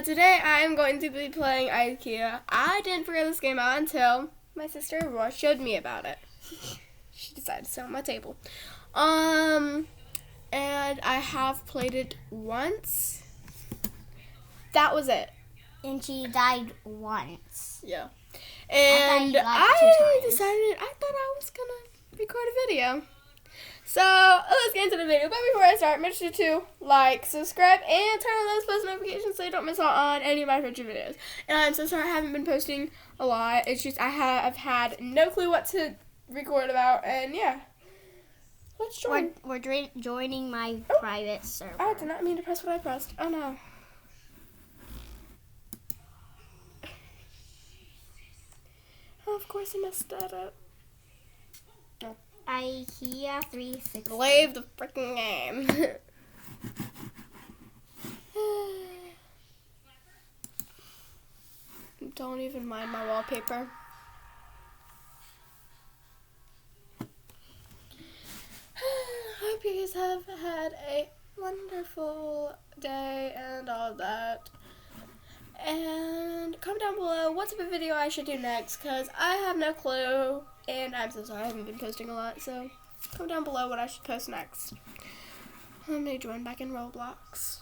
today I am going to be playing Ikea. I didn't figure this game out until my sister Aurora showed me about it. She decided to sit on my table. And I have played it once. That was it. And she died once. Yeah. And I decided I thought I was going to record a video. So, let's get into the video. But before I start, make sure to like, subscribe, and turn on those post notifications so you don't miss out on any of my future videos. And I'm so sorry I haven't been posting a lot. It's just I've had no clue what to record about, and yeah. Let's join. We're joining my private server. I did not mean to press what I pressed. Oh no. Oh, of course I messed that up. No. Ikea 360. Leave the freaking game. Don't even mind my wallpaper. Hope you guys have had a wonderful day and all that. And comment down below what's a video I should do next, because I have no clue. And I'm so sorry I haven't been posting a lot, so comment down below what I should post next. I'm going to join back in Roblox.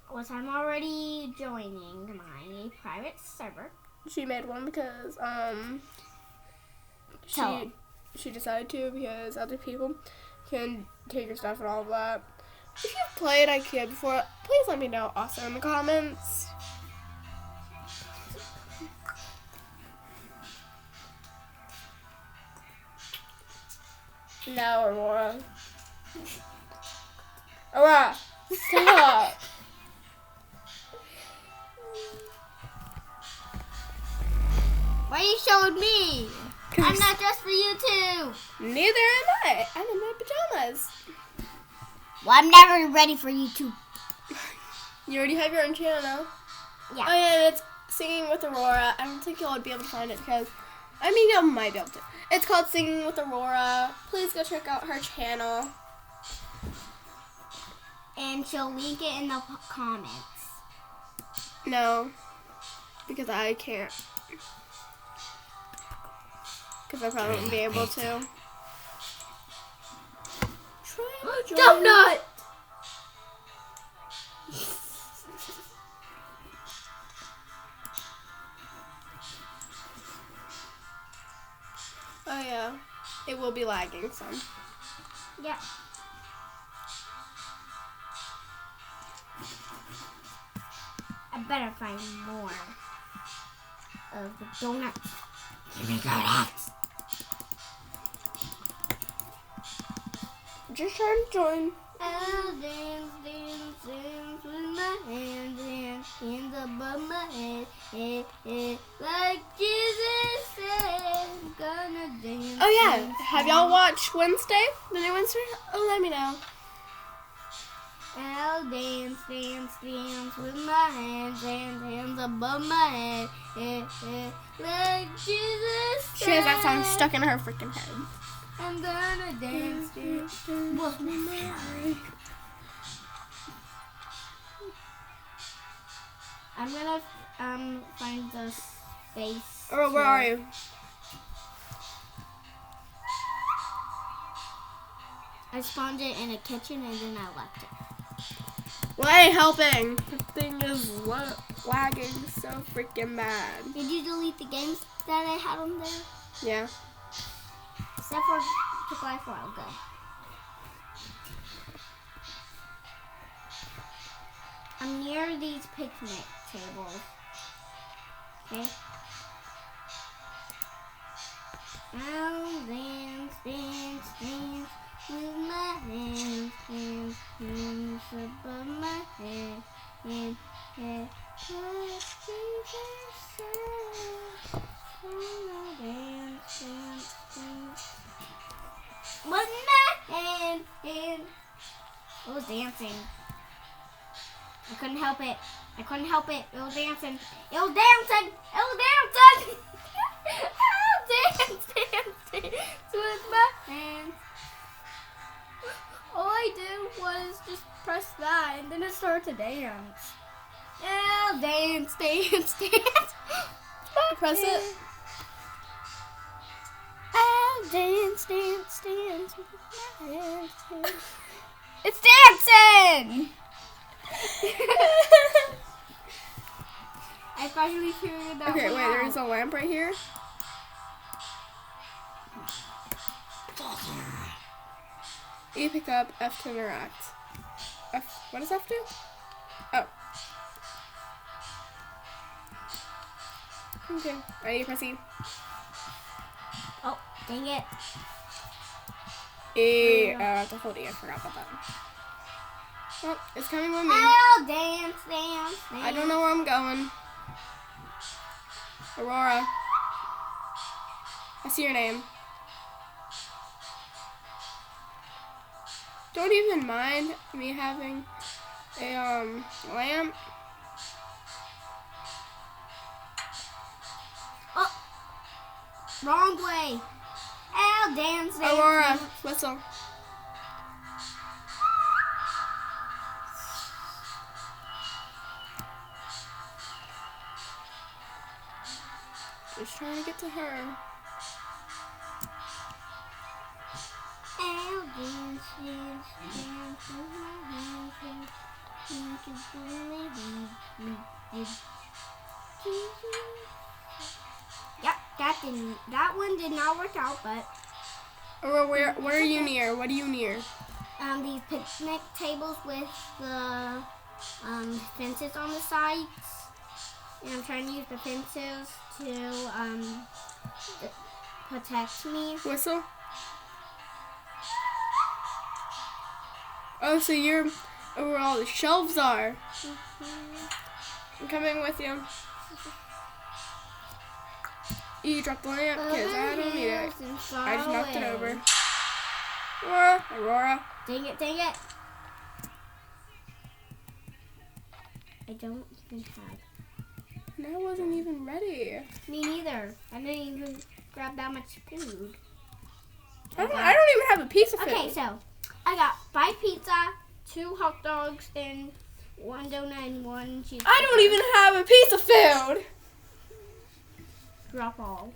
Which I'm already joining my private server. She made one because she decided to, because other people can take your stuff and all of that. If you've played Ikea before, please let me know also in the comments. No, Aurora. Aurora, stop. Why are you showing me? I'm not dressed for you too. Neither am I. I'm in my pajamas. Well, I'm never ready for you two. You already have your own channel now? Yeah. Oh yeah, and it's Singing with Aurora. I don't think you'll be able to find it because, I mean, you might be able to. It's called Singing with Aurora. Please go check out her channel. And she'll link it in the comments. No, because I can't. Because I probably won't be able to. Donut! Oh yeah, it will be lagging some. Yeah. I better find more of the donuts. Give me donuts. Just trying to join. I'll dance, dance, dance with my hands above my head, like Jesus said, I'm gonna dance. Oh yeah, have y'all watched Wednesday? The new Wednesday? Oh, let me know. I'll dance, dance, dance with my hands above my head, like Jesus said. She has that song stuck in her freaking head. I'm gonna dance, dance, dance with my head. I'm gonna find the space. Oh, where are you? I spawned it in a kitchen and then I left it. Well, I ain't helping. The thing is lagging so freaking bad. Did you delete the games that I had on there? Yeah. Except for Pick Life Wild, good. I'm near these picnic tables. Okay. I'll dance, dance, dance with my hands above my head, like Jesus said. I'll dance, dance, dance with my hand. I was dancing. I couldn't help it. It was dancing. I'll dance with my hands. All I did was just press that, and then it started to dance. I'll dance, dance, dance. Press it. I'll dance, dance, dance with my hands. It's dancing! I finally figured that Okay, one wait, out. there's a lamp right here. E pick up, F to interact. F, what does F do? Oh. Okay, ready, press E. Oh, dang it. E, I have to hold E, I forgot about that. Oh, it's coming with me. I'll dance, dance, dance. I don't know where I'm going. Aurora. I see your name. Don't even mind me having a lamp. Oh, wrong way. I'll dance, dance, Aurora, dance. whistle. Just trying to get to her. I'll dance, dance, dance with my hands. You can feel me. Yep, that one did not work out, but Aurora, where are you near? What are you near? these picnic tables with the fences on the sides, and I'm trying to use the fences to protect me. Whistle? Oh, so you're where all the shelves are. I'm coming with you. You dropped the lamp because I don't need it. I just knocked it over. Aurora. Dang it, dang it. I don't even have. And I wasn't even ready. Me neither. I didn't even grab that much food. I don't even have a piece of food. Okay, so I got 5 pizza, 2 hot dogs, and 1 donut and 1 cheese. I don't even have a piece of food. Drop all.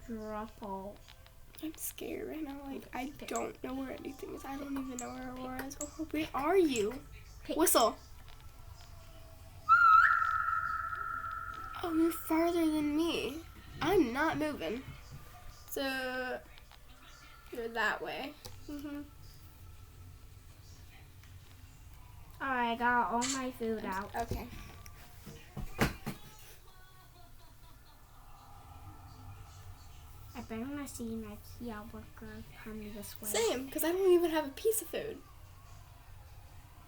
Drop all. I'm scared right now. Like, I don't know where anything is. I don't even know where Aurora is. Oh, where are you? Pick. Whistle. Oh, you're farther than me. I'm not moving. So, you're that way. Mhm. Alright, I got all my food out. Okay. I better not see an Ikea worker coming this way. Same, because I don't even have a piece of food.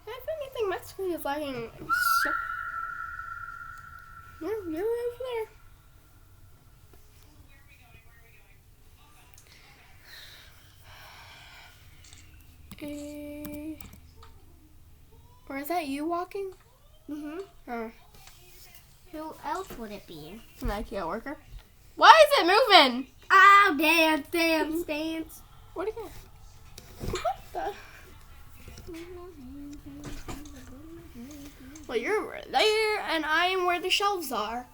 If anything, my screen is lagging. Yeah, you're over there. Or is that you walking? Mhm. Oh, Who else would it be? an IKEA worker. Why is it moving? Oh, dance, dance, dance. Where'd it go? What the? Well, you're there, and I am where the shelves are.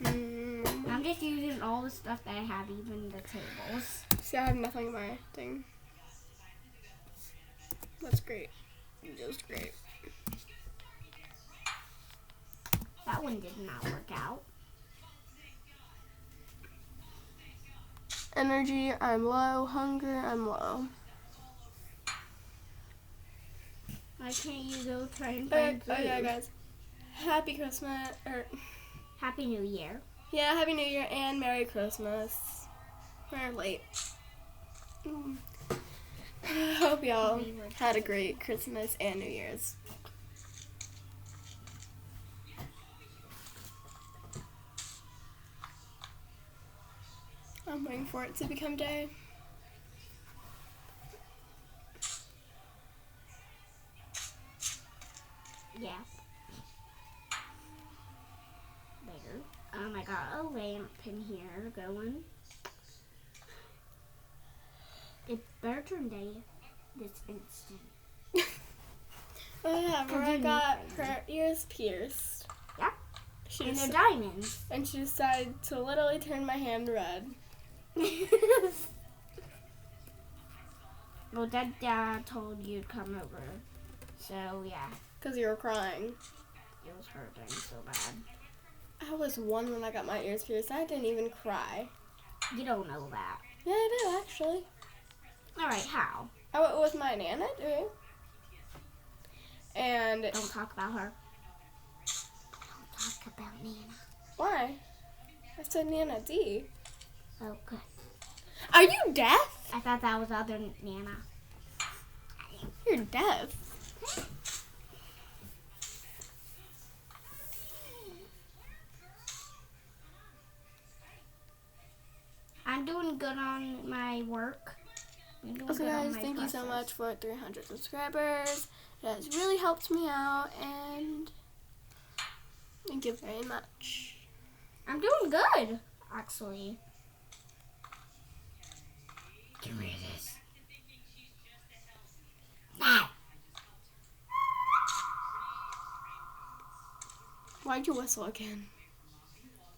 I'm just using all the stuff that I have, even the tables. See, I have nothing in my thing. That's great. Just great. That one did not work out. Energy, I'm low. Hunger, I'm low. Why can't you go try and find food? Oh yeah, guys. Happy Christmas. Happy New Year. Yeah, Happy New Year and Merry Christmas. We're late. Hope y'all had a great Christmas and New Year's. I'm waiting for it to become day. Yeah. There. I got a lamp in here going. It better turn day this instant. Yeah, where I got her ears pierced. Yeah. She And they're just, diamonds. and she decided to literally turn my hand red. Well, Dad told you to come over. So, yeah. Because you were crying. It was hurting so bad. I was 1 when I got my ears pierced. I didn't even cry. You don't know that. Yeah, I do, actually. Alright, how? I went with my Nana, too. And... Don't talk about her. Don't talk about Nana. Why? I said Nana D. Oh, good. Are you deaf? I thought that was other Nana. You're deaf. I'm doing good on my work. Okay, guys, thank you so much for 300 subscribers. It has really helped me out, and thank you very much. I'm doing good, actually. Give me this. Now. Why'd you whistle again?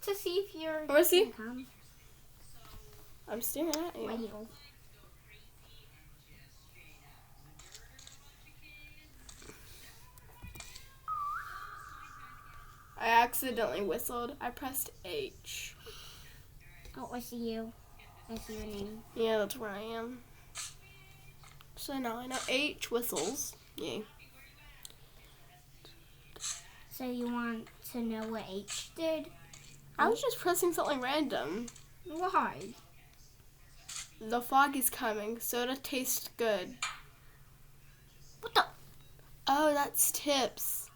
To see if you're... Wanna see? Come. I'm staring at you. Wait. I accidentally whistled. I pressed H. Oh, I see you. I see your name. Yeah, that's where I am. So now I know H whistles. Yay. So you want to know what H did? I was just pressing something random. Why? The fog is coming. Soda tastes good. What the? Oh, that's tips.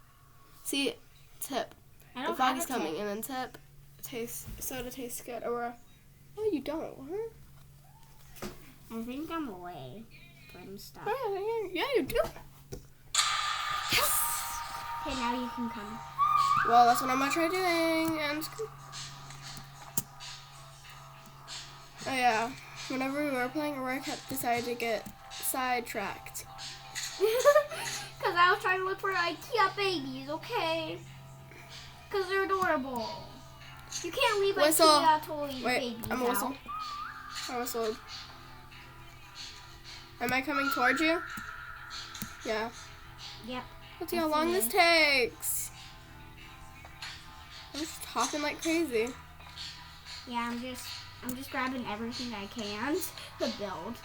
See, tip. I The don't fog have is a coming, tip. and then tip. Soda tastes good. Or, oh, you don't. Huh? I think I'm away from stuff. Oh, yeah, you do. Yes. Okay, now you can come. Well, that's what I'm gonna try doing. And oh yeah, whenever we were playing, Aurora decided to get sidetracked. Because I was trying to look for IKEA babies, okay? Because they're adorable. You can't leave Whistle. IKEA toys Wait, babies I'm a whistle. out. I whistled. Am I coming towards you? Yeah. Yep. Let's see how long this takes. I'm just talking like crazy. Yeah, I'm just grabbing everything I can to build.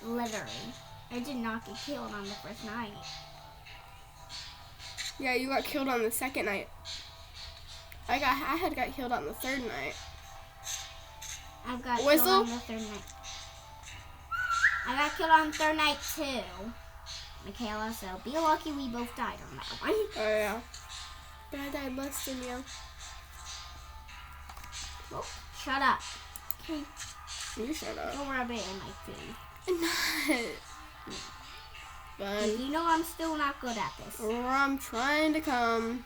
Literally. I did not get killed on the first night. Yeah, you got killed on the second night. I had got killed on the third night. I got Whistle? killed on the third night. I got killed on the third night too, Michaela, so be lucky we both died on that one. Oh yeah. But I died less than you. Oh, shut up. Okay, You shut up. don't rub it in my food. I'm not. Fun. You know I'm still not good at this. Or I'm trying to come.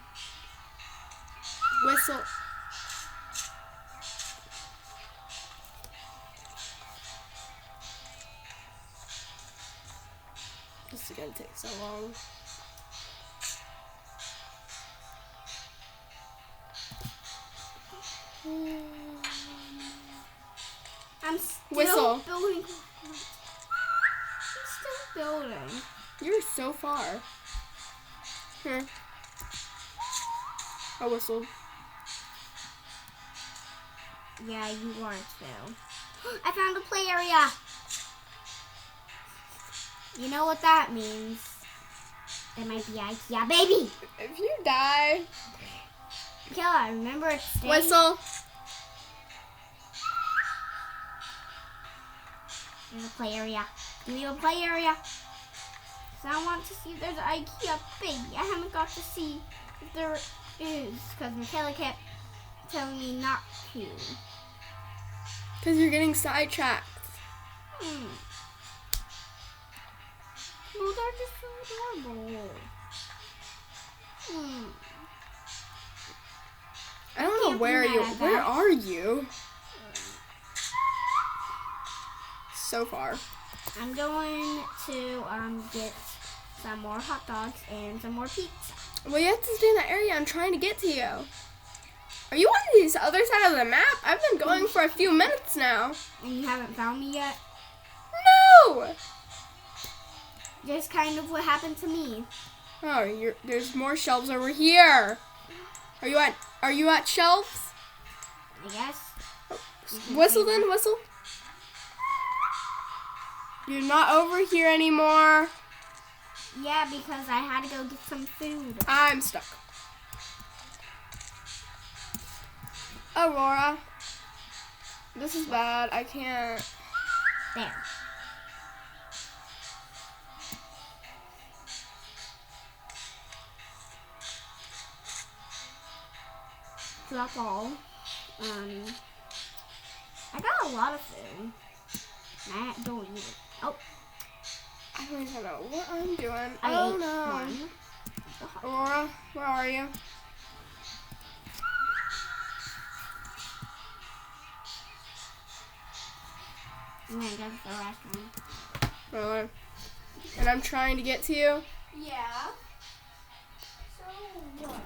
Whistle. This is gonna take so long. I'm still Whistle. building. I'm still building. You're so far. Here. I whistled. Yeah, you are too. I found a play area. You know what that means? There might be IKEA baby. If you die. Michaela, remember it's staying. Whistle. There's a play area. Give me a play area. So I want to see if there's an IKEA baby. I haven't got to see if there is because Michaela kept telling me not to. Because you're getting sidetracked. Well, they're just so adorable. I don't know can't be where mad you. at Where that. are you? So far. I'm going to get some more hot dogs, and some more pizza. Well, you have to stay in that area. I'm trying to get to you. Are you on the other side of the map? I've been going for a few minutes now. And you haven't found me yet? No! Just kind of what happened to me. Oh, there's more shelves over here. Are you at shelves? I guess. Whistle then, whistle. You're not over here anymore. Yeah, because I had to go get some food. I'm stuck. Aurora. This is bad. I can't. There. Drop all. I got a lot of food. I don't eat it. Oh. I don't even know what I'm doing. I Oh ate no. one. Aurora, where are you? And then go to the restaurant. Really? And I'm trying to get to you. Yeah. So what?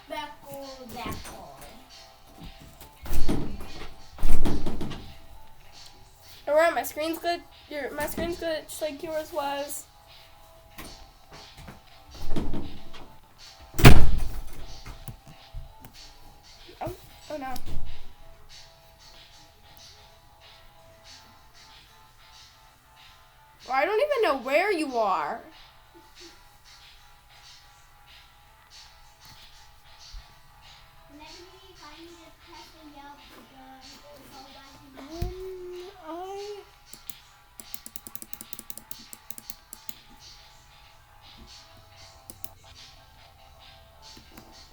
Beckle. Aurora, my screen's good. My screen's good, just like yours was. Oh no. Well, I don't even know where you are.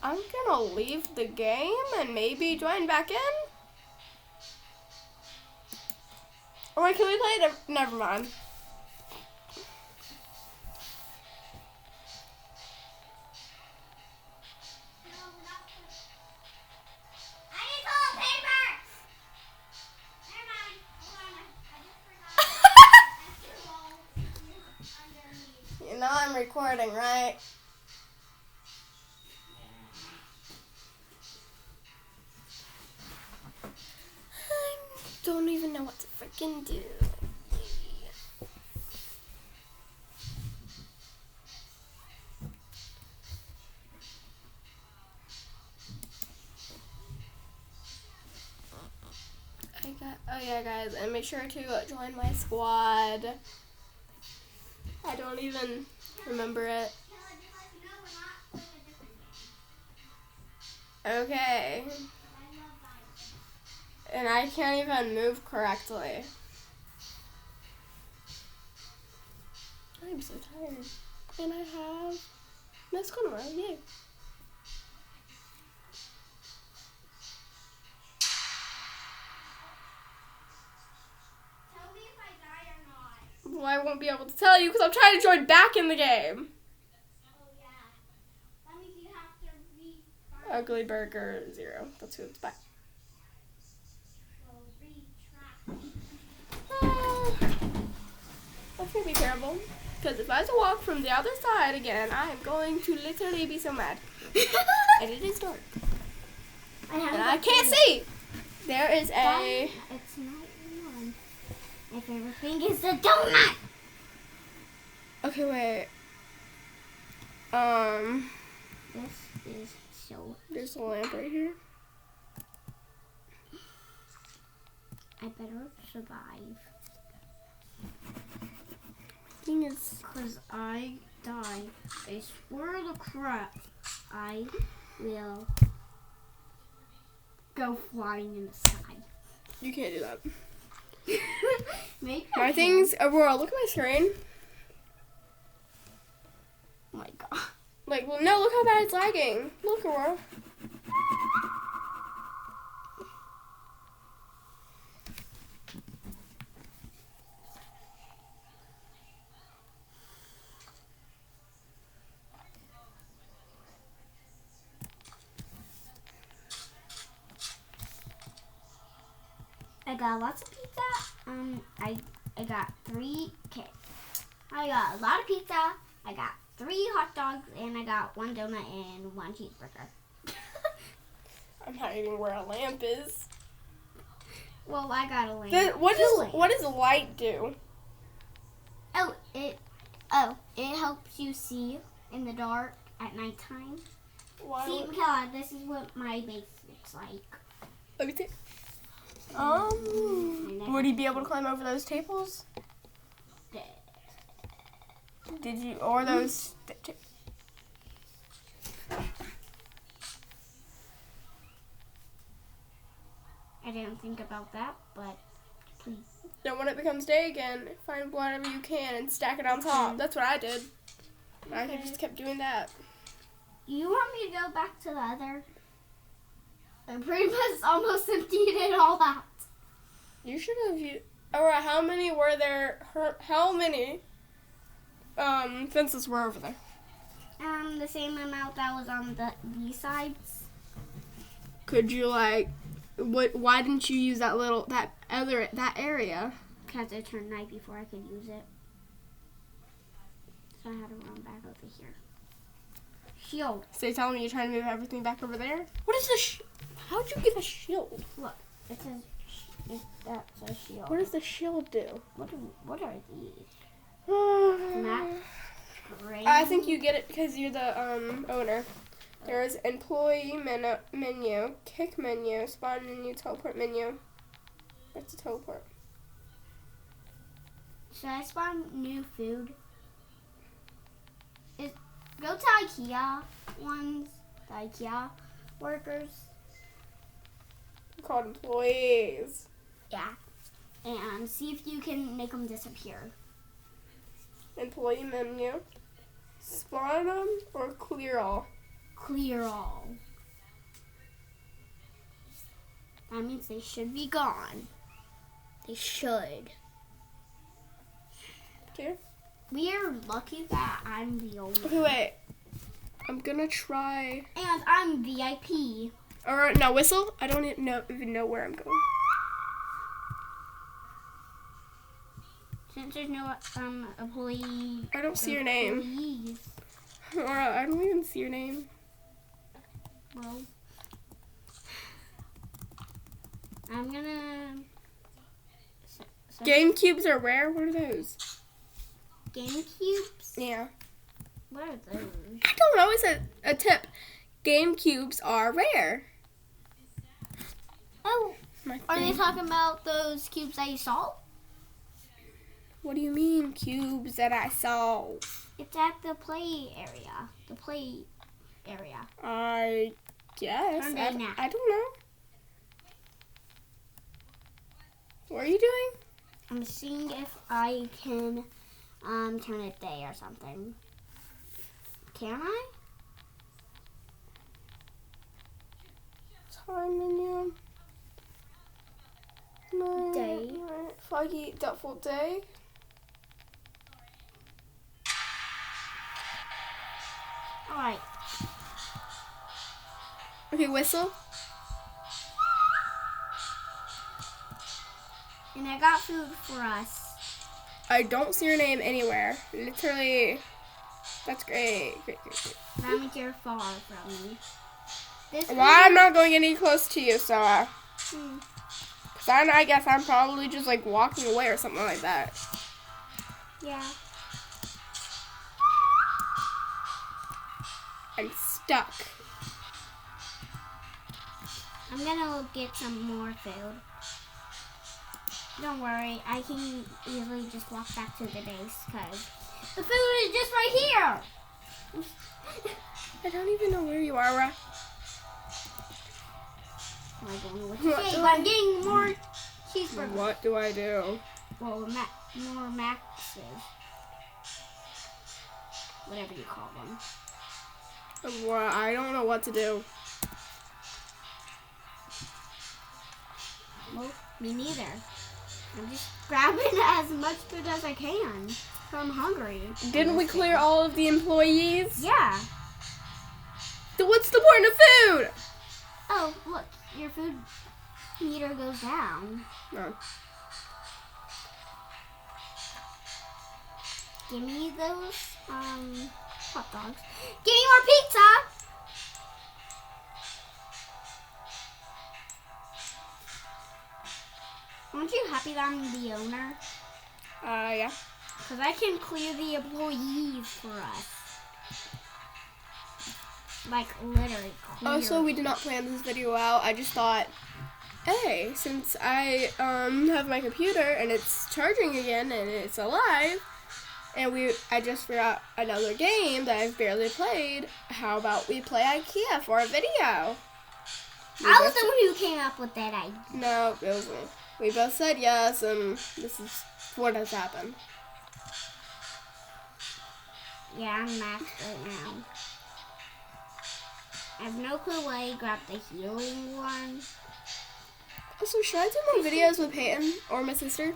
I'm gonna leave the game and maybe join back in. Or wait, can we play it? Never mind. You know I'm recording, right? I don't even know what to freaking do. Oh yeah, guys, and make sure to join my squad. I don't even remember it. Okay. And I can't even move correctly. I'm so tired. And I have no school tomorrow, yay. Tell me if I die or not. Well, I won't be able to tell you because I'm trying to join back in the game. Oh yeah. That means you have to retry. Ugly Burger 0. That's who it's by. That's gonna be terrible. Because if I have to walk from the other side again, I am going to literally be so mad. And it is dark. And I can't see. There is a. It's not one. My favorite thing is the donut. Okay, wait. This is so. There's a lamp right here. I better survive. Thing is, Cause I die. I swear to crap. I will go flying in the sky. you can't do that. Maybe My thing's Aurora. Look at my screen. Oh my god. Like, well, no, look how bad it's lagging. Look, Aurora. I got lots of pizza. I got 3 cakes. I got a lot of pizza. I got 3 hot dogs, and I got 1 donut and 1 cheeseburger. I'm not even where a lamp is. Well, I got a lamp. What does light do? It helps you see in the dark at nighttime. Why? See, Michaela, this is what my base looks like. Let me see. Would he be able to climb over those tables? Did you, or those? I didn't think about that, but please. Then when it becomes day again, find whatever you can and stack it on top. That's what I did. I just kept doing that. You want me to go back to the other? I pretty much almost emptied it all out. You should have. Alright, how many were there? How many fences were over there? The same amount that was on these sides. Could you why didn't you use that area? Because it turned night before I could use it. So I had to run back over here. Shield. So you're telling me you're trying to move everything back over there? What is this? How'd you get a shield? Look, it says that's a shield. What does the shield do? What are these? Map. I think you get it because you're the owner. There's employee menu, kick menu, spawn menu, teleport menu. What's a teleport? Should I spawn new food? Go to Ikea ones, the Ikea workers. They're called employees. Yeah. And see if you can make them disappear. Employee menu. Spawn them or clear all? Clear all. That means they should be gone. They should. Okay. We are lucky that I'm the only. Okay, wait. I'm gonna try. And I'm VIP. Alright, now whistle. I don't even know where I'm going. Since there's no employee. I don't see your name. Employees. Alright, I don't even see your name. Well, I'm gonna. Game cubes are rare. What are those? Game cubes? Yeah. What are those? I don't know. It's a tip. Game cubes are rare. Oh, are they talking about those cubes that you saw? What do you mean, cubes that I saw? It's at the play area. The play area. I guess. I don't know. What are you doing? I'm seeing if I can turn it day or something. Can I? Time menu. Day. Foggy default day. Alright. Okay, whistle. And I got food for us. I don't see your name anywhere. Literally. That's great. Great. That means you're far from me. Well, I'm not going any close to you, so cause I guess I'm probably just like walking away or something like that. Yeah. I'm stuck. I'm gonna get some more food. Don't worry, I can easily just walk back to the base because the food is just right here. I don't even know where you are, Ra. I'm getting more cheeseburgers. What do I do? Well, more maxes. Whatever you call them. Well, I don't know what to do. Well, me neither. I'm just grabbing as much food as I can. So I'm hungry. Didn't we clear all of the employees? Yeah. So what's the point of food? Oh, look. Your food meter goes down. No. Give me those hot dogs. Give me more pizza. Aren't you happy that I'm the owner? Yeah. Because I can clear the employees for us. Like, literally clear. Also, we did not plan this video out. I just thought, hey, since I have my computer and it's charging again and it's alive, and I just forgot another game that I've barely played, how about we play Ikea for a video? I was the one who came up with that idea. No, it was me. We both said yes, and this is what has happened. Yeah, I'm maxed right now. I have no clue why I grabbed the healing one. Also, should I do more videos with Peyton or my sister?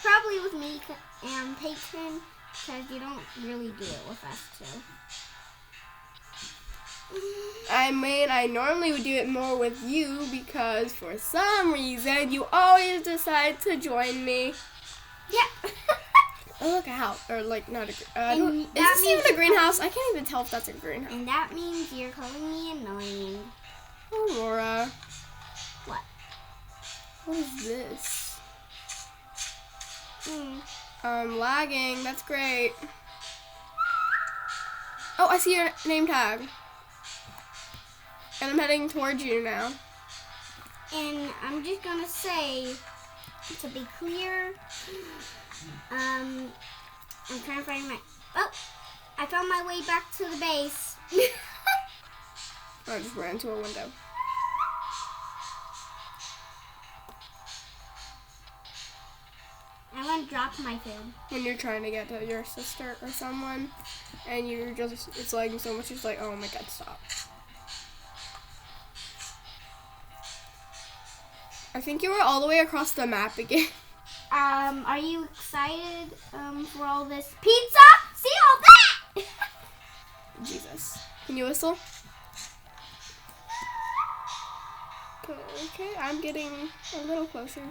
Probably with me and Peyton, because you don't really do it with us two. I mean, I normally would do it more with you because for some reason you always decide to join me. Yeah. Oh, look, a house. Or, like, not a... is that this means even a greenhouse? I can't even tell if that's a greenhouse. And that means you're calling me annoying. Aurora. What? What is this? Mm. Lagging. That's great. Oh, I see your name tag. And I'm heading towards you now. And I'm just gonna say, to be clear, I'm trying to find my... Oh! I found my way back to the base. I just ran into a window. I want to drop my food. When you're trying to get to your sister or someone, and you're just, it's lagging so much, it's like, oh my god, stop. I think you were all the way across the map again. Are you excited for all this pizza? See all that? Jesus. Can you whistle? Okay, I'm getting a little closer.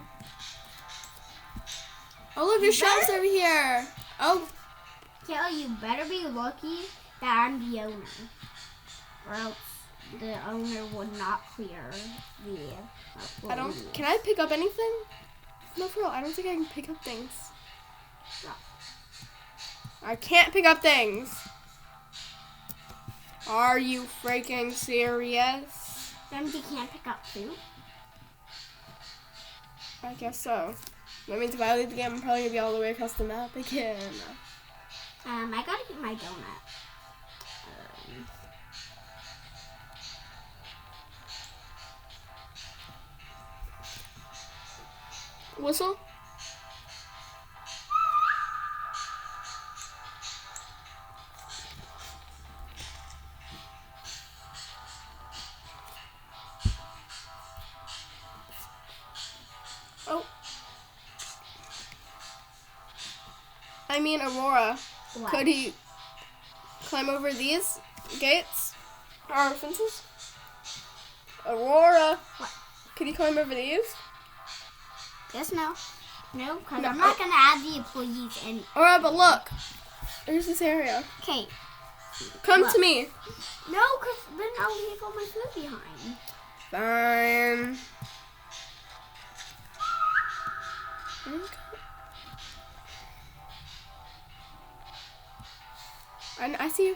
Oh look, there's shelves over here. Oh. Kelly, you better be lucky that I'm the owner, or else the owner would not clear the... Can I pick up anything? No, for real, I don't think I can pick up things. No. I can't pick up things. Are you freaking serious? Then you can't pick up food? I guess so. That means if I leave the game, I'm probably gonna be all the way across the map again. I gotta get my donut. Whistle? Oh. I mean, Aurora. What? Could he climb over these gates? Or fences? Aurora. What? Could he climb over these? Yes, no. No, because No, I'm not going to add the employees in. Aurora, but look. There's this area. Okay. Come Look. to me. No, because then I'll leave all my food behind. Fine. I see you.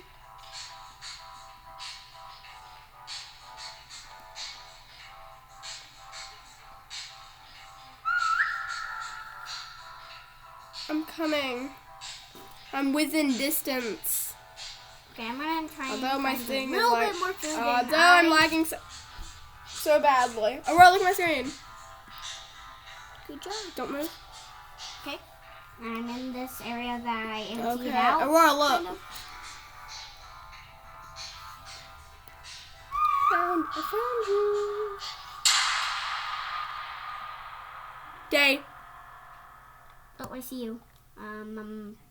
I'm coming. I'm within distance. Okay, I'm going to try Although my find a thing is little like, bit more food. although I'm lagging so badly. Aurora, look at my screen. Good job. Don't move. Okay. I'm in this area that I emptied Okay. out. Aurora, look. Kind of. I found you. Day. Oh, I see you.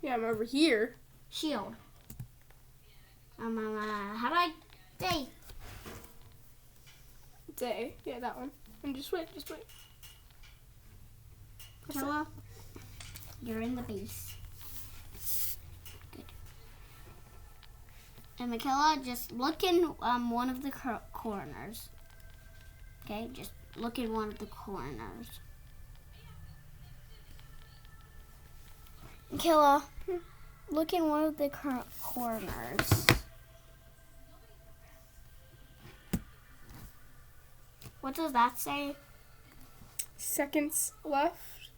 Yeah, I'm over here. Shield. How do I... Day. Day. Yeah, that one. And just wait. Killa, you're in the base. And Michaela, just look in one of the corners. Okay, just look in one of the corners. Michaela, look in one of the corners. What does that say? Seconds left.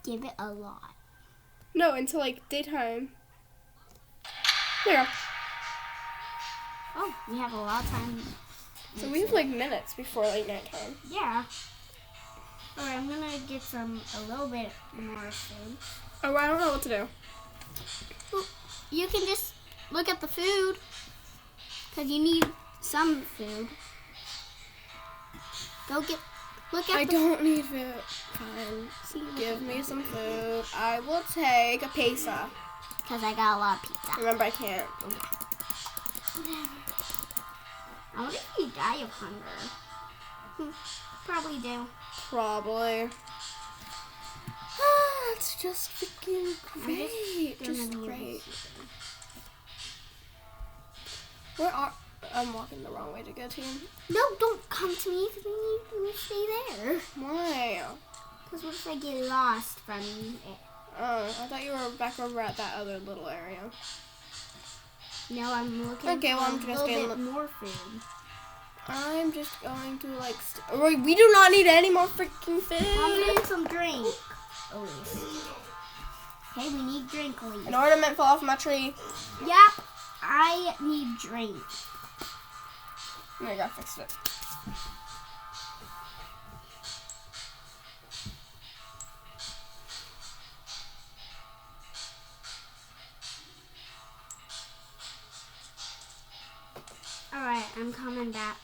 Give it a lot. No, until like daytime. There you go. Oh, we have a lot of time. So we have like minutes before like nighttime. Yeah. Alright, I'm gonna get a little bit more food. Oh, I don't know what to do. Well, you can just look at the food. Because you need some food. Look at I don't need food. Fine. Give me some food. I will take a pizza. Because I got a lot of pizza. Remember, I can't. I wonder if you die of hunger. Probably do. Probably. It's just freaking great. Just great. Where are... I'm walking the wrong way to go to you. No, don't come to me because we need to stay there. Why? Because what if I get lost from it? Oh, I thought you were back over at that other little area. No, I'm looking Okay, well, I'm for just a little gonna bit more food. I'm just going to like... we do not need any more freaking food. I'm getting some drink. Okay, we need drink, Elise. An ornament fell off my tree. Yep, I need drink. There you go, fixed it. Alright, I'm coming back.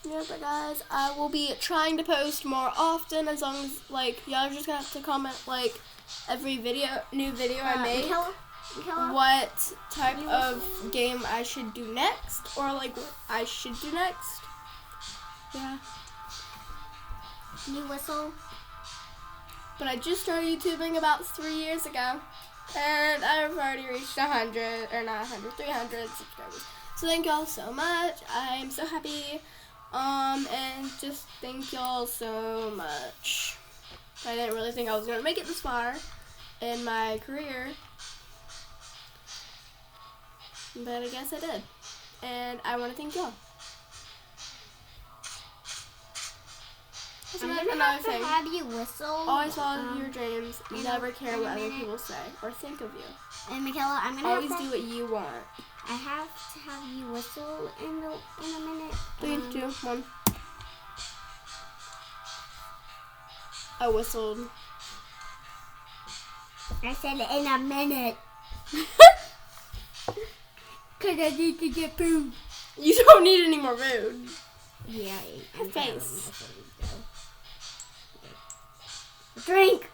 Yeah, but guys, I will be trying to post more often as long as, like, y'all just have to comment, like, every new video I make. Michaela? What type of game I should do next, or, like, what I should do next. Yeah. Can you whistle? But I just started YouTubing about 3 years ago, and I've already reached 300 subscribers. So thank y'all so much. I'm so happy. And just thank y'all so much. I didn't really think I was gonna make it this far in my career, but I guess I did. And I want to thank y'all. I'm gonna have to have you whistle. Always follow your dreams. Never care what other people say or think of you. And Michaela, I'm gonna always do what you want. I have to have you whistle in a minute. 3, 2, 1. I whistled. I said in a minute. Cause I need to get food. You don't need any more food. Yeah, Her face. Drink.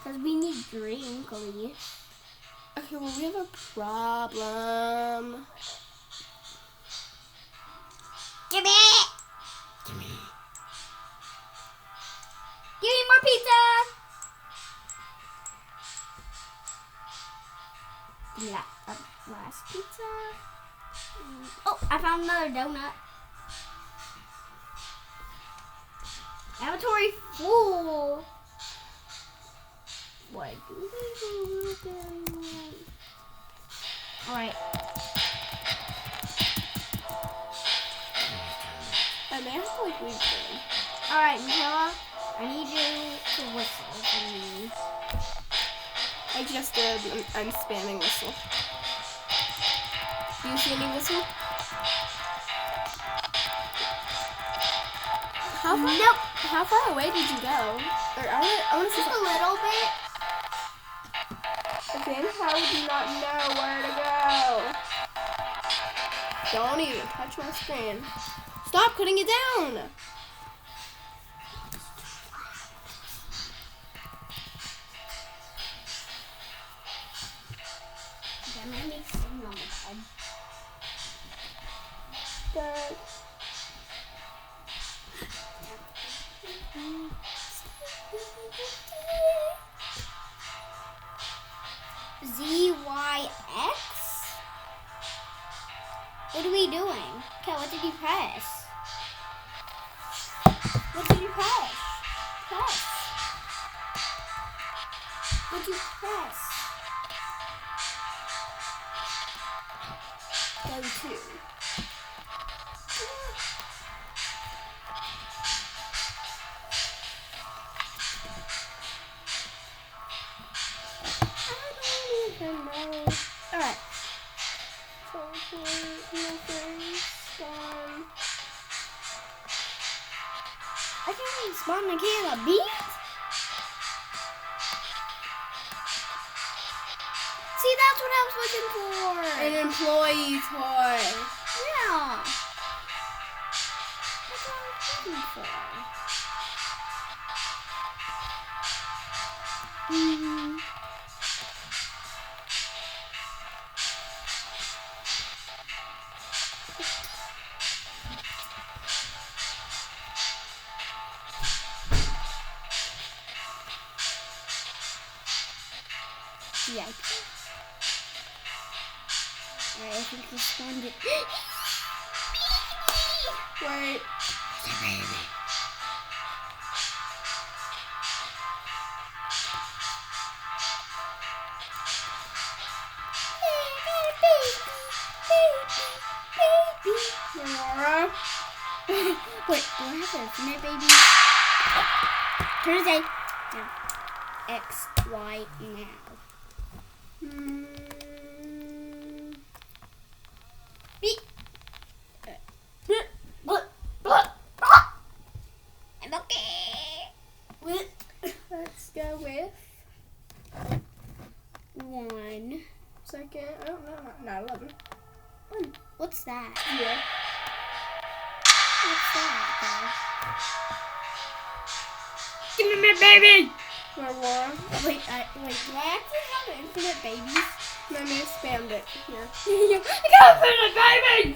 Cause we need drink, Elise. Okay, well, we have a problem. Give me more pizza. Yeah, last pizza. Oh, I found another donut. Inventory full. What do we do? Alright. I may have to like leave soon. Alright, Michaela, I need you to whistle for me. I just did. I'm spamming whistle. Do you see any whistle? How far away did you go? Or I want to see Just a little bit. Again, how do you not know where to go? Don't even touch my screen. Stop putting it down. That made me sing on the bed. Good. ZYX? What are we doing? Okay, what did you press? What did you press? Press. What did you press? Go to. I don't even know. Alright. I can't even spawn the can of beans. See, that's what I was looking for. An employee toy. Yeah. That's what I was looking for. Yeah. Alright, I think we spawned it. Wait. Laura. Wait, do I have a infinite baby? Turn it now. X, Y, now. Beep. I'm okay. Let's go with 1. second. I don't know. Not 11. What's that? Yeah. What's that, Give me my baby! Where Laura? though? Wait, do I actually have infinite babies? Let me expand it. Here. I got infinite babies!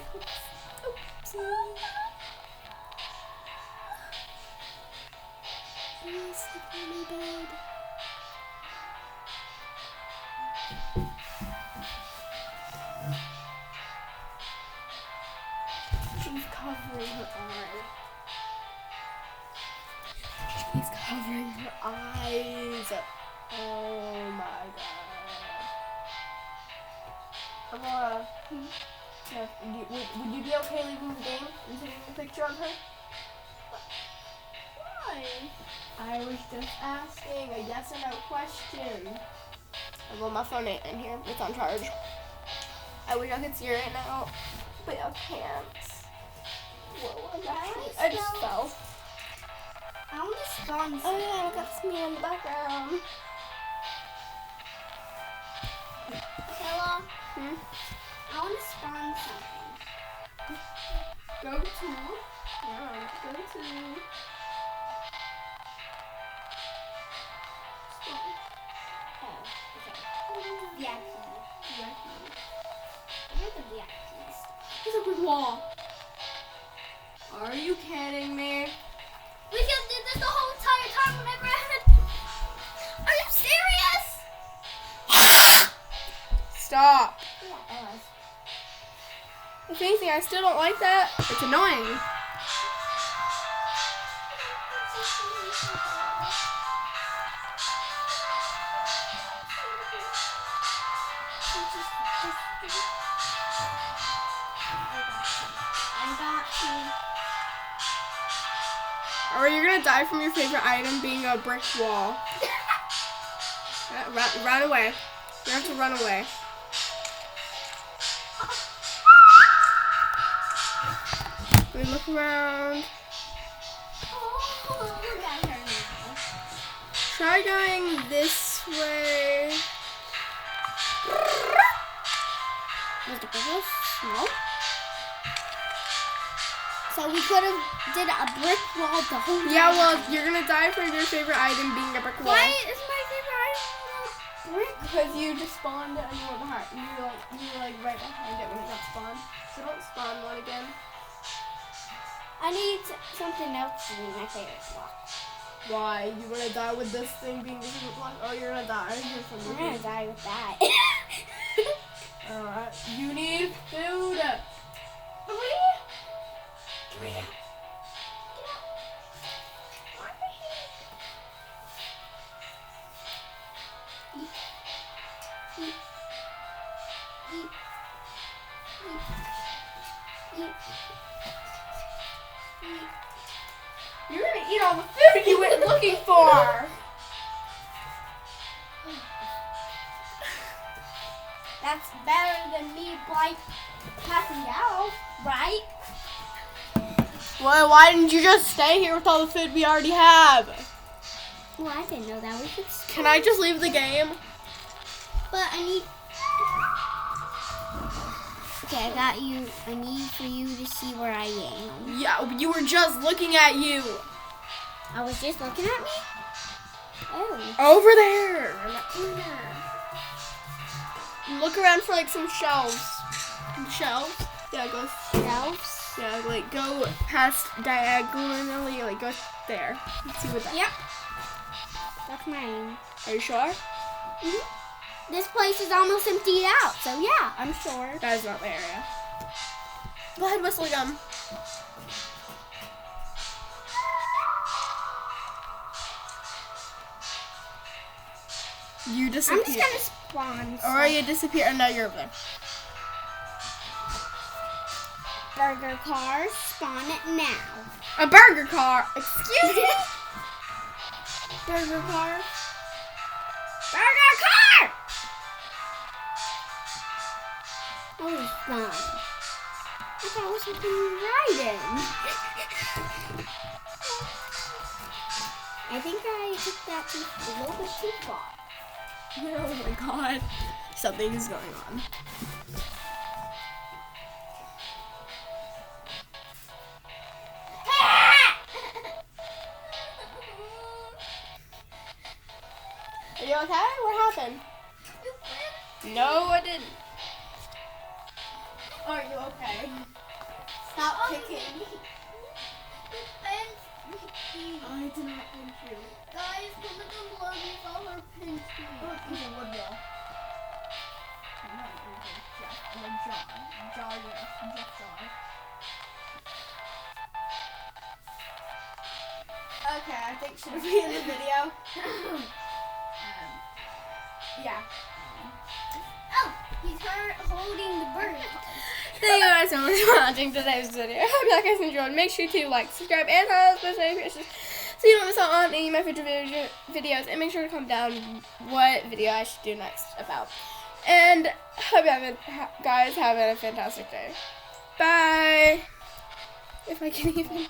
Please, give me baby. She's covering her eye. She's covering her eyes. Oh my god. Laura, would you be okay leaving the game and taking a picture of her? Why? I was just asking a yes or no question. Well, my phone ain't in here. It's on charge. I wish I could see her right now, but I can't. Whoa, I just fell. I want to spawn Oh yeah, I got me in the background. Hello? I want to spawn something. Go to. Yeah, go to. Oh, okay. VIP. Where are the VIPs? There's a brick wall. Are you kidding me? We just did this the whole entire time whenever I had... Are you serious? Stop. Yeah, it was. If anything, I still don't like that. It's annoying. I got you. Or you're gonna die from your favorite item being a brick wall. Run away. You have to run away. We look around. Oh, look at her now. Try going this way. Was the biggest? No. So we could have did a brick wall the whole time. Yeah, well, you're gonna die from your favorite item being a brick wall. Why is my favorite item a brick? Because you just spawned it and you were behind. You were like right behind it when it got spawned. So don't spawn one again. I need something else to be my favorite block. Why? You gonna die with this thing being the favorite block? Oh, you're gonna die. I'm gonna die with that. Alright. You need food. Come here. You're gonna eat all the food you went looking for. That's better than me like passing out, right? Well, why didn't you just stay here with all the food we already have? Well, I didn't know that. We could. Can I just leave the game? But I need. Okay, I got you. I need for you to see where I am. Yeah, you were just looking at you. I was just looking at me? Oh. Over there. In that corner. Look around for like some shelves. Shelves? Yeah, go. Shelves? Yeah, like go past diagonally, like go there. Let's see what that. Yep. That's mine. Are you sure? Mm-hmm. This place is almost emptied out, so yeah, I'm sure. That is not the area. Go ahead, whistle gum. You disappear. I'm just gonna spawn. Or you disappear, and now you're over there. Burger car, spawn it now. A burger car. Excuse me. Burger car. Burger car! Oh, it's done. I thought I was looking right in. I think I took that a little bit too far. Oh my god. Something is going on. Are you okay? What happened? No, I didn't. Are you okay? Stop kicking. I did not pinch you. Guys, comment down below if you saw her pinch me. Oh, he's a wood mill. I'm not even Jeff. I'm a John. John, yes. Jeff John. Okay, I think should we in the video? Yeah. Oh, he's holding the burger. Thank you guys so much for watching today's video. I hope you guys enjoyed. Make sure to like, subscribe, and turn on those post notifications so you don't miss out on any of my future videos. And make sure to comment down what video I should do next about. And hope you guys have a fantastic day. Bye. If I can even.